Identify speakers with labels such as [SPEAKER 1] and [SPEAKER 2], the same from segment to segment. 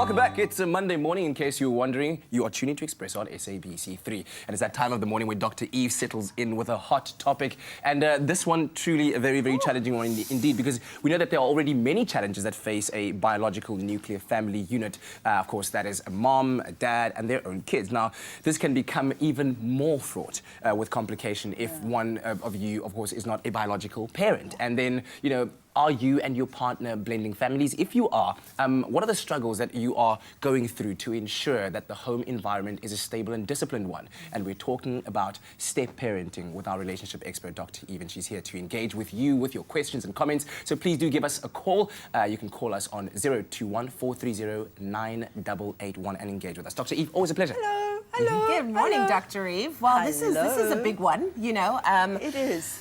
[SPEAKER 1] Welcome back. It's a Monday morning. In case you were wondering, you are tuning to Expresso on SABC3. And it's that time of the morning where Dr. Eve settles in with a hot topic. And this one truly a very, very challenging one indeed, because we know that there are already many challenges that face a biological nuclear family unit. Of course, that is a mom, a dad, and their own kids. Now, this can become even more fraught with complication if one of you, of course, is not a biological parent. And then, you know, are you and your partner blending families? If you are, what are the struggles that you are going through to ensure that the home environment is a stable and disciplined one? And we're talking about step parenting with our relationship expert, Dr. Eve, and she's here to engage with you with your questions and comments. So please do give us a call. You can call us on 021 430 9881 and engage with us. Dr. Eve, always a pleasure.
[SPEAKER 2] Hello. Hello.
[SPEAKER 3] Good morning,
[SPEAKER 2] Hello.
[SPEAKER 3] Dr. Eve. Well, this is a big one, you know.
[SPEAKER 2] It is.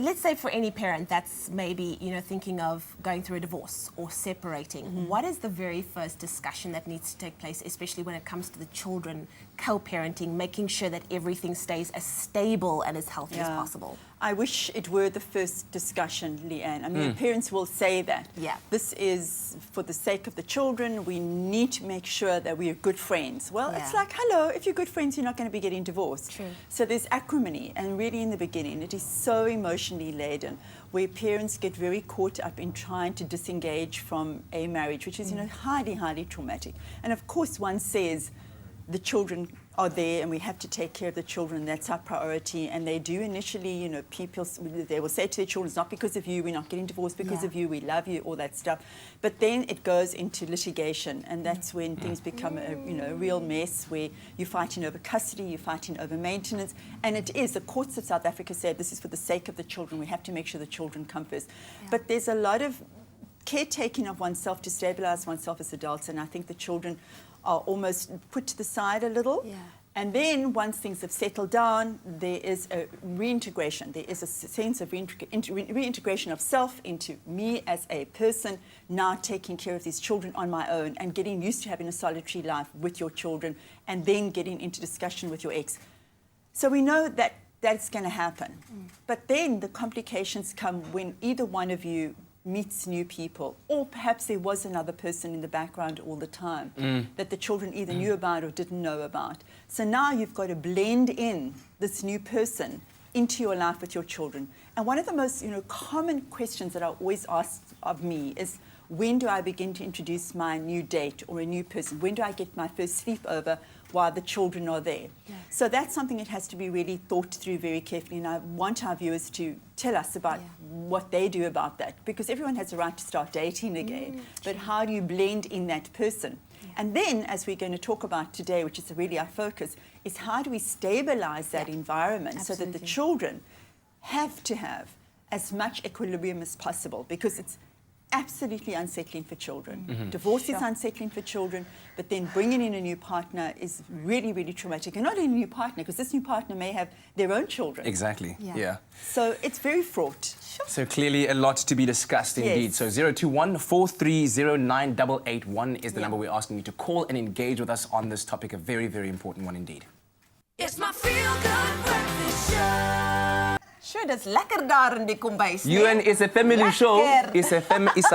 [SPEAKER 3] Let's say for any parent that's maybe, you know, thinking of going through a divorce or separating, what is the very first discussion that needs to take place, especially when it comes to the children co-parenting, making sure that everything stays as stable and as healthy as possible?
[SPEAKER 2] I wish it were the first discussion, Leanne. I mean, parents will say that.
[SPEAKER 3] Yeah.
[SPEAKER 2] This is for the sake of the children. We need to make sure that we are good friends. Well, it's like, hello, if you're good friends, you're not going to be getting divorced.
[SPEAKER 3] True.
[SPEAKER 2] So there's acrimony, and really in the beginning, it is so emotionally laden, where parents get very caught up in trying to disengage from a marriage, which is, you know, highly, highly traumatic. And of course, one says, the children are there and we have to take care of the children. That's our priority. And they do initially, you know, people, they will say to their children, it's not because of you, we're not getting divorced because of you, we love you, all that stuff. But then it goes into litigation, and that's when things become a, you know, a real mess, where you're fighting over custody, you're fighting over maintenance. And it is, the courts of South Africa said this is for the sake of the children. We have to make sure the children come first. But there's a lot of caretaking of oneself to stabilize oneself as adults, and I think the children are almost put to the side a little. And then once things have settled down, there is a reintegration. There is a sense of reintegration of self into me as a person, now taking care of these children on my own and getting used to having a solitary life with your children, and then getting into discussion with your ex. So we know that that's going to happen. But then the complications come when either one of you meets new people, or perhaps there was another person in the background all the time that the children either knew about or didn't know about. So now you've got to blend in this new person into your life with your children. And one of the most, you know, common questions that are always asked of me is, when do I begin to introduce my new date or a new person? When do I get my first sleepover while the children are there? So that's something that has to be really thought through very carefully, and I want our viewers to tell us about what they do about that, because everyone has a right to start dating again, but how do you blend in that person? And then, as we're going to talk about today, which is really our focus, is how do we stabilize that environment so that the children have to have as much equilibrium as possible, because it's absolutely unsettling for children. Divorce is unsettling for children, but then bringing in a new partner is really, really traumatic. And not only a new partner, because this new partner may have their own children.
[SPEAKER 1] Exactly, yeah.
[SPEAKER 2] So it's very fraught.
[SPEAKER 1] So clearly a lot to be discussed indeed. So 021 430 9881 is the number we're asking you to call and engage with us on this topic, a very, very important one indeed.
[SPEAKER 4] It's my feel-good breakfast show.
[SPEAKER 3] Sure, dis lekker daar in die kombuis.
[SPEAKER 1] UN is a family show. It's a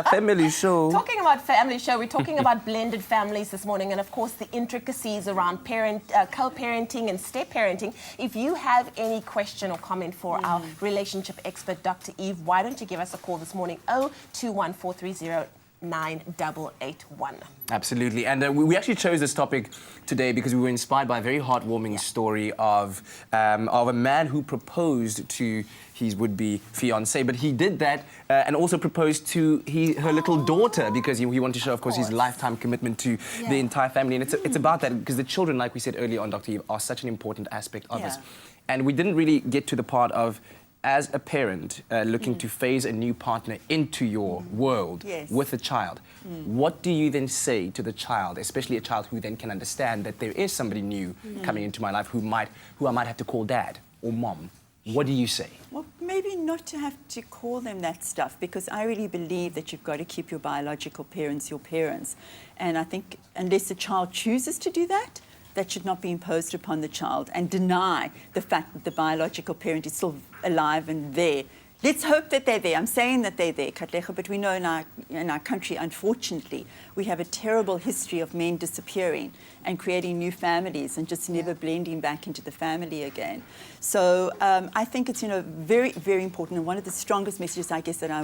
[SPEAKER 1] family show.
[SPEAKER 3] Talking about family show, we're talking about blended families this morning, and of course the intricacies around co-parenting and step-parenting. If you have any question or comment for our relationship expert, Dr. Eve, why don't you give us a call this morning, 021 430 9881.
[SPEAKER 1] Absolutely. And we actually chose this topic today because we were inspired by a very heartwarming story of a man who proposed to his would-be fiancée, but he did that and also proposed to her little daughter, because he wanted to show, of course, his lifetime commitment to the entire family. And it's about that, because the children, like we said earlier on, Dr. Eve, are such an important aspect of this. And we didn't really get to the part of, as a parent looking to phase a new partner into your world with a child, what do you then say to the child, especially a child who then can understand that there is somebody new coming into my life who I might have to call dad or mom? What do you say?
[SPEAKER 2] Well, maybe not to have to call them that stuff, because I really believe that you've got to keep your biological parents your parents. And I think unless the child chooses to do that, that should not be imposed upon the child, and deny the fact that the biological parent is still alive and there Let's hope that they're there. I'm saying that they're there, Katlecha, but we know in our country, unfortunately, we have a terrible history of men disappearing and creating new families and just never blending back into the family again. So I think it's, very, very important. And one of the strongest messages, I guess, that I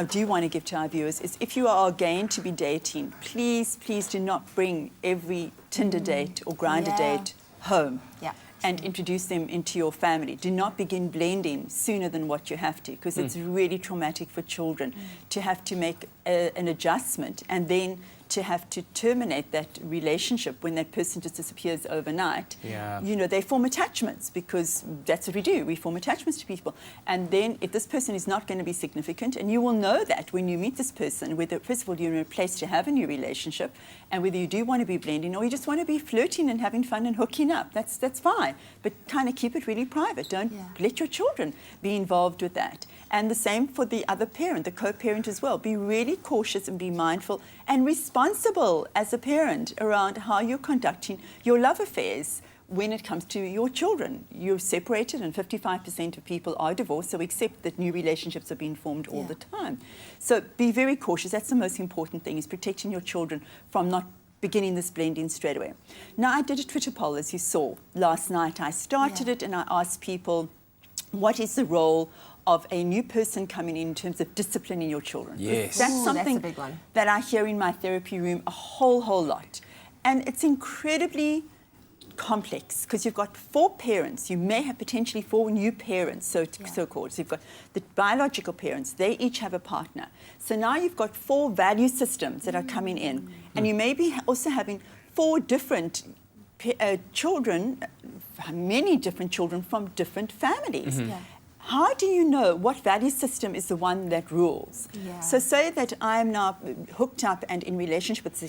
[SPEAKER 2] do want to give to our viewers is if you are going to be dating, please, please do not bring every Tinder date or Grindr date home.
[SPEAKER 3] Yeah.
[SPEAKER 2] And introduce them into your family. Do not begin blending sooner than what you have to, because it's really traumatic for children to have to make an adjustment and then to have to terminate that relationship when that person just disappears overnight.
[SPEAKER 1] Yeah.
[SPEAKER 2] They form attachments because that's what we do. We form attachments to people. And then if this person is not going to be significant, and you will know that when you meet this person, whether, first of all, you're in a place to have a new relationship, and whether you do want to be blending or you just want to be flirting and having fun and hooking up, that's fine. But kind of keep it really private. Don't let your children be involved with that. And the same for the other parent, the co-parent as well. Be really cautious and be mindful and responsible as a parent around how you're conducting your love affairs when it comes to your children. You're separated and 55% of people are divorced, so accept that new relationships are being formed all the time. So be very cautious. That's the most important thing, is protecting your children from not beginning this blending straight away. Now, I did a Twitter poll, as you saw last night. I started it and I asked people, what is the role of a new person coming in terms of disciplining your children?
[SPEAKER 1] Yes.
[SPEAKER 2] That's something
[SPEAKER 3] that's a big one.
[SPEAKER 2] that I hear in my therapy room a whole lot. And it's incredibly complex because you've got 4 parents. You may have potentially 4 new parents, so-called. So you've got the biological parents. They each have a partner. So now you've got 4 value systems that are coming in. And you may be also having 4 different children, many different children from different families. How do you know what value system is the one that rules? So say that I'm now hooked up and in relationship with a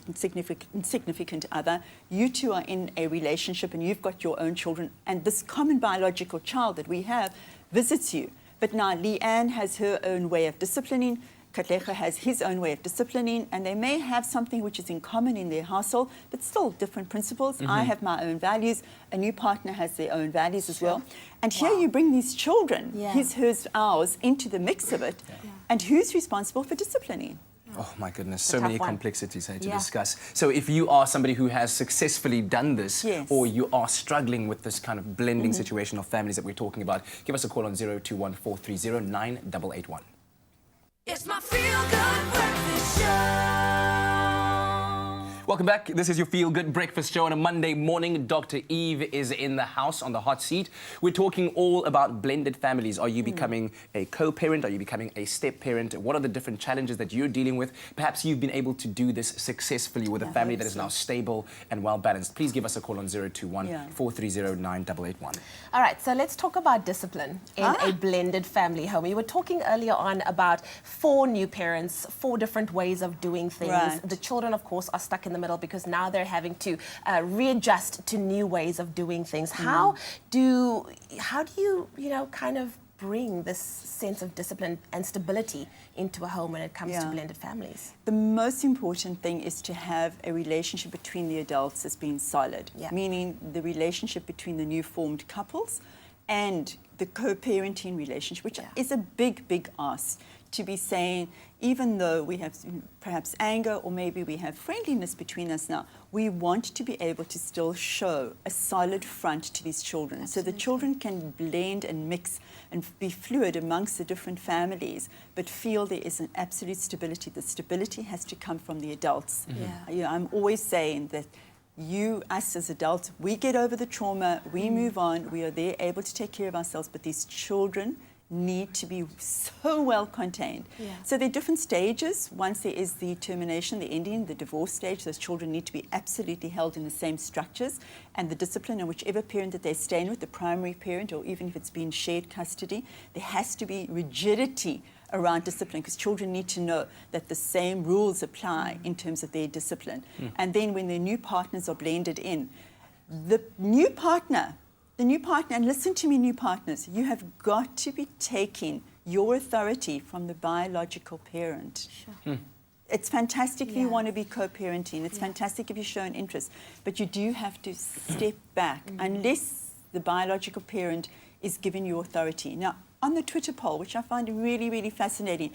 [SPEAKER 2] significant other. You two are in a relationship and you've got your own children, and this common biological child that we have visits you. But now Leanne has her own way of disciplining, Katlecha has his own way of disciplining, and they may have something which is in common in their household, but still different principles. I have my own values. A new partner has their own values as well. And here you bring these children, his, hers, ours, into the mix of it. And who's responsible for disciplining?
[SPEAKER 1] Oh my goodness, so many complexities here to
[SPEAKER 3] Yeah.
[SPEAKER 1] discuss. So if you are somebody who has successfully done this, or you are struggling with this kind of blending situation of families that we're talking about, give us a call on 021-430-9881.
[SPEAKER 4] It's my feel-good breakfast show.
[SPEAKER 1] Welcome back. This is your Feel Good Breakfast Show on a Monday morning. Dr. Eve is in the house on the hot seat. We're talking all about blended families. Are you becoming a co-parent? Are you becoming a step-parent? What are the different challenges that you're dealing with? Perhaps you've been able to do this successfully with a family that is now stable and well-balanced. Please give us a call on 021-430-9881.
[SPEAKER 3] All right, so let's talk about discipline in a blended family home. We were talking earlier on about 4 new parents, 4 different ways of doing things.
[SPEAKER 2] Right.
[SPEAKER 3] The children, of course, are stuck in the middle because now they're having to readjust to new ways of doing things. How do you, kind of bring this sense of discipline and stability into a home when it comes to blended families?
[SPEAKER 2] The most important thing is to have a relationship between the adults as being solid, meaning the relationship between the new formed couples and the co-parenting relationship, which is a big, big ask. To be saying, even though we have perhaps anger or maybe we have friendliness between us now, we want to be able to still show a solid front to these children. So the children can blend and mix and be fluid amongst the different families, but feel there is an absolute stability. The stability has to come from the adults. I'm always saying that us as adults, we get over the trauma, we move on, we are there able to take care of ourselves, but these children need to be so well contained. So there are different stages. Once there is the termination, the ending, the divorce stage, those children need to be absolutely held in the same structures, and the discipline and whichever parent that they're staying with, the primary parent, or even if it's been shared custody, there has to be rigidity around discipline, because children need to know that the same rules apply in terms of their discipline. And then when their new partners are blended in, the new partner, and listen to me, new partners, you have got to be taking your authority from the biological parent. It's fantastic if you want to be co-parenting. It's fantastic if you show an interest. But you do have to step back unless the biological parent is giving you authority. Now, on the Twitter poll, which I find really, really fascinating,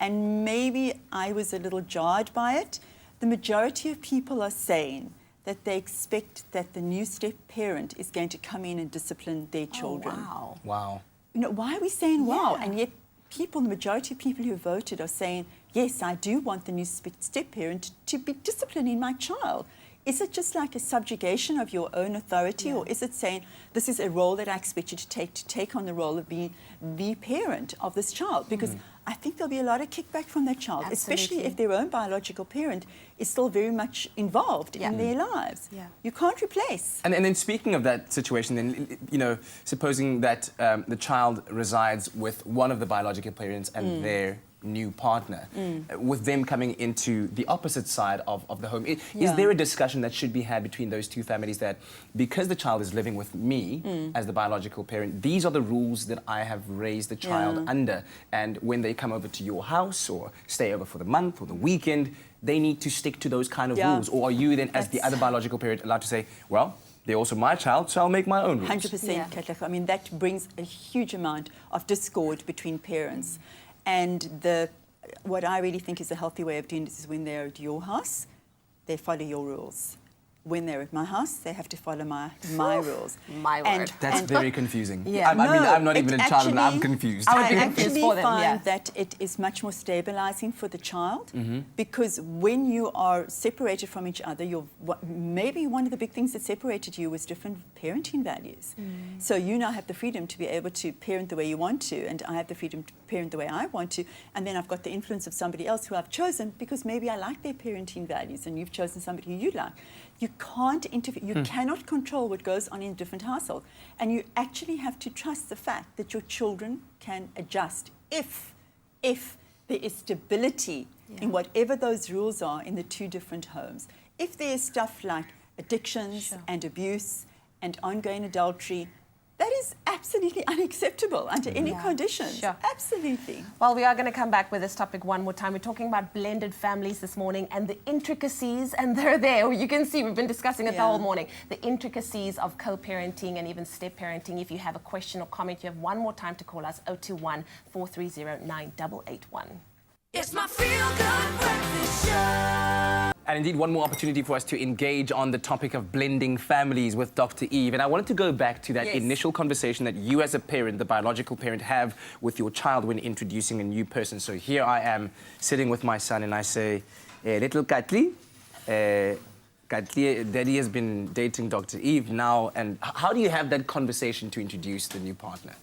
[SPEAKER 2] and maybe I was a little jarred by it, the majority of people are saying that they expect that the new step parent is going to come in and discipline their children.
[SPEAKER 3] Wow.
[SPEAKER 1] Wow.
[SPEAKER 2] You know, why are we saying wow?
[SPEAKER 3] Yeah.
[SPEAKER 2] And yet people, the majority of people who voted are saying, yes, I do want the new step parent to be disciplining my child. Is it just like a subjugation of your own authority, or is it saying this is a role that I expect you to take on the role of being the parent of this child? Because I think there'll be a lot of kickback from that child, especially if their own biological parent is still very much involved in their lives.
[SPEAKER 3] Yeah.
[SPEAKER 2] You can't replace.
[SPEAKER 1] And then speaking of that situation, then, you know, supposing that the child resides with one of the biological parents and their new partner, with them coming into the opposite side of the home. Is there a discussion that should be had between those two families that because the child is living with me as the biological parent, these are the rules that I have raised the child under, and when they come over to your house or stay over for the month or the weekend, they need to stick to those kind of rules? Or are you then, as the other biological parent, allowed to say, well, they're also my child, so I'll make my own rules?
[SPEAKER 2] 100%, Katlaka. I mean, that brings a huge amount of discord between parents. And what I really think is a healthy way of doing this is when they're at your house, they follow your rules. When they're at my house, they have to follow my rules.
[SPEAKER 3] My word.
[SPEAKER 1] That's very confusing.
[SPEAKER 3] Yeah.
[SPEAKER 1] I mean, I'm not even a child and I'm
[SPEAKER 2] actually-
[SPEAKER 1] confused.
[SPEAKER 3] I would
[SPEAKER 2] I
[SPEAKER 3] be confused
[SPEAKER 2] actually
[SPEAKER 3] for them,
[SPEAKER 2] find that it is much more stabilizing for the child, because when you are separated from each other, maybe one of the big things that separated you was different parenting values. So you now have the freedom to be able to parent the way you want to, and I have the freedom to parent the way I want to, and then I've got the influence of somebody else who I've chosen because maybe I like their parenting values and you've chosen somebody who you like. You can't interfere. You cannot control what goes on in a different household. And you actually have to trust the fact that your children can adjust if there is stability in whatever those rules are in the two different homes. If there is stuff like addictions and abuse and ongoing adultery, that is absolutely unacceptable under any conditions.
[SPEAKER 3] Sure.
[SPEAKER 2] Absolutely.
[SPEAKER 3] Well, we are going to come back with this topic one more time. We're talking about blended families this morning and the intricacies, and they're there. You can see we've been discussing it the whole morning. The intricacies of co-parenting and even step-parenting. If you have a question or comment, you have one more time to call us, 021 430 9881.
[SPEAKER 4] It's my feel-good breakfast show.
[SPEAKER 1] And indeed, one more opportunity for us to engage on the topic of blending families with Dr. Eve. And I wanted to go back to that initial conversation that you as a parent, the biological parent, have with your child when introducing a new person. So here I am sitting with my son and I say, little Katli, Daddy has been dating Dr. Eve now. And how do you have that conversation to introduce the new partner?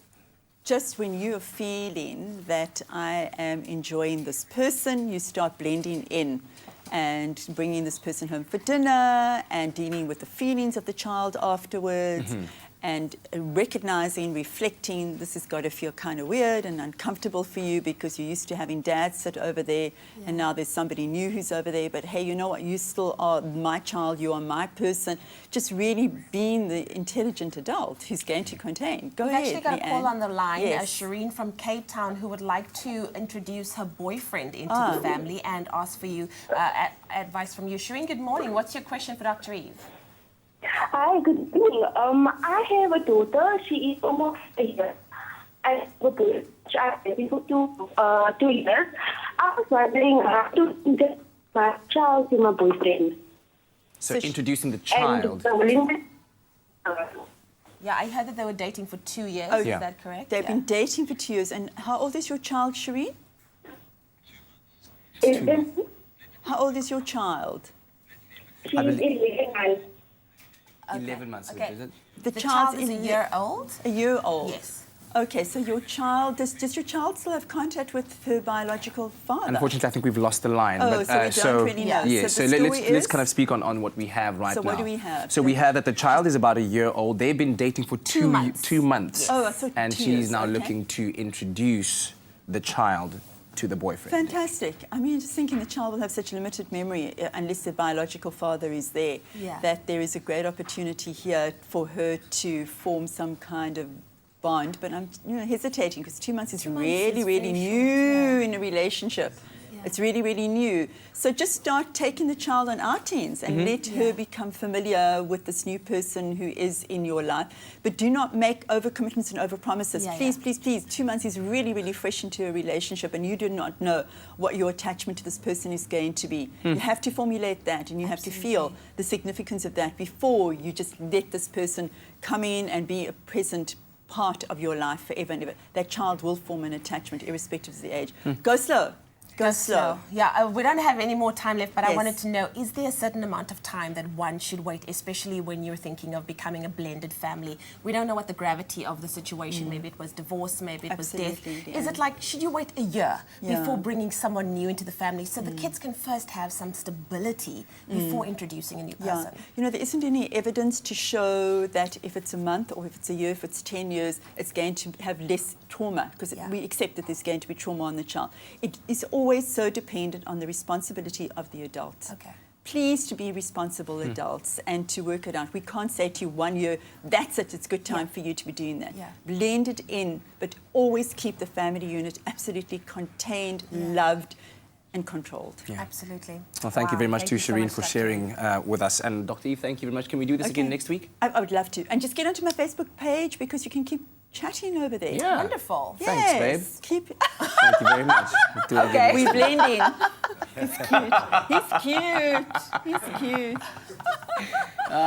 [SPEAKER 2] Just when you're feeling that I am enjoying this person, you start blending in and bringing this person home for dinner and dealing with the feelings of the child afterwards and recognizing, reflecting, this has got to feel kind of weird and uncomfortable for you because you're used to having dad sit over there and now there's somebody new who's over there, but hey, you know what, you still are my child, you are my person. Just really being the intelligent adult who's going to contain. Go ahead,
[SPEAKER 3] We've actually got a call
[SPEAKER 2] Leanne.
[SPEAKER 3] on the line,
[SPEAKER 2] Yes.
[SPEAKER 3] Shireen from Cape Town, who would like to introduce her boyfriend into the family and ask for you advice from you. Shireen, good morning. What's your question for Dr. Eve?
[SPEAKER 5] Hi, good evening. I have a daughter. She is almost a year. I have a boy. I have been for 2 years. I was wondering how to get my child to my boyfriend.
[SPEAKER 1] So introducing the child.
[SPEAKER 5] And the willingness.
[SPEAKER 3] Yeah, I heard that they were dating for 2 years.
[SPEAKER 2] Oh,
[SPEAKER 3] Is
[SPEAKER 1] yeah.
[SPEAKER 3] that correct?
[SPEAKER 2] They've been dating for 2 years. And how old is your child, Shireen? How old is your child?
[SPEAKER 5] She is 11 months.
[SPEAKER 1] 11 months old,
[SPEAKER 3] Okay.
[SPEAKER 1] is it?
[SPEAKER 3] The child is a year old?
[SPEAKER 2] A year old?
[SPEAKER 3] Yes.
[SPEAKER 2] Okay, so your child, does your child still have contact with her biological father?
[SPEAKER 1] Unfortunately, I think we've lost the line.
[SPEAKER 2] Oh, so we don't really know.
[SPEAKER 1] Yeah,
[SPEAKER 2] So
[SPEAKER 1] so,
[SPEAKER 2] the
[SPEAKER 1] let's
[SPEAKER 2] story is-
[SPEAKER 1] kind of speak on what we have right now.
[SPEAKER 2] So what do we have?
[SPEAKER 1] So we have that the child is about a year old. They've been dating for 2
[SPEAKER 3] months.
[SPEAKER 1] 2 months.
[SPEAKER 2] Oh, I thought
[SPEAKER 1] and
[SPEAKER 2] 2
[SPEAKER 1] she's
[SPEAKER 2] years,
[SPEAKER 1] now
[SPEAKER 2] okay.
[SPEAKER 1] looking to introduce the child to the boyfriend.
[SPEAKER 2] Fantastic. I mean, just thinking the child will have such limited memory unless the biological father is there, that there is a great opportunity here for her to form some kind of bond. But I'm hesitating because 2 months is really,
[SPEAKER 3] is
[SPEAKER 2] really
[SPEAKER 3] very
[SPEAKER 2] new
[SPEAKER 3] short,
[SPEAKER 2] in a relationship. It's really, really new. So just start taking the child on outings and let her become familiar with this new person who is in your life. But do not make overcommitments and overpromises. Please, please, please. 2 months is really, really fresh into a relationship, and you do not know what your attachment to this person is going to be. You have to formulate that, and you have to feel the significance of that before you just let this person come in and be a present part of your life forever and ever. That child will form an attachment irrespective of the age. Go slow. Go slow.
[SPEAKER 3] Yeah, we don't have any more time left, but I
[SPEAKER 2] Yes.
[SPEAKER 3] wanted to know, is there a certain amount of time that one should wait, especially when you're thinking of becoming a blended family? We don't know what the gravity of the situation, maybe it was divorce, maybe it was death.
[SPEAKER 2] Absolutely,
[SPEAKER 3] Is
[SPEAKER 2] yeah.
[SPEAKER 3] it like, should you wait a year
[SPEAKER 2] Yeah.
[SPEAKER 3] before bringing someone new into the family so the kids can first have some stability before introducing a new person?
[SPEAKER 2] You know, there isn't any evidence to show that if it's a month or if it's a year, if it's 10 years, it's going to have less trauma, because we accept that there's going to be trauma on the child. It is always so dependent on the responsibility of the adult.
[SPEAKER 3] Okay.
[SPEAKER 2] Please to be responsible adults and to work it out. We can't say to you 1 year, that's it, it's good time for you to be doing that.
[SPEAKER 3] Yeah.
[SPEAKER 2] Blend it in, but always keep the family unit absolutely contained, loved, and controlled.
[SPEAKER 3] Absolutely.
[SPEAKER 1] Well, thank you very much to
[SPEAKER 3] Thank you so
[SPEAKER 1] Shireen
[SPEAKER 3] much,
[SPEAKER 1] for
[SPEAKER 3] Dr.
[SPEAKER 1] sharing with us. And Dr. Eve, thank you very much. Can we do this again next week?
[SPEAKER 2] I would love to. And just get onto my Facebook page, because you can keep chatting over there.
[SPEAKER 1] Yeah.
[SPEAKER 3] Wonderful.
[SPEAKER 1] Thanks, babe.
[SPEAKER 2] Yes, keep.
[SPEAKER 1] Thank you very much. We'll do it again next
[SPEAKER 2] We
[SPEAKER 1] week.
[SPEAKER 2] blend in. He's cute. He's cute. He's cute.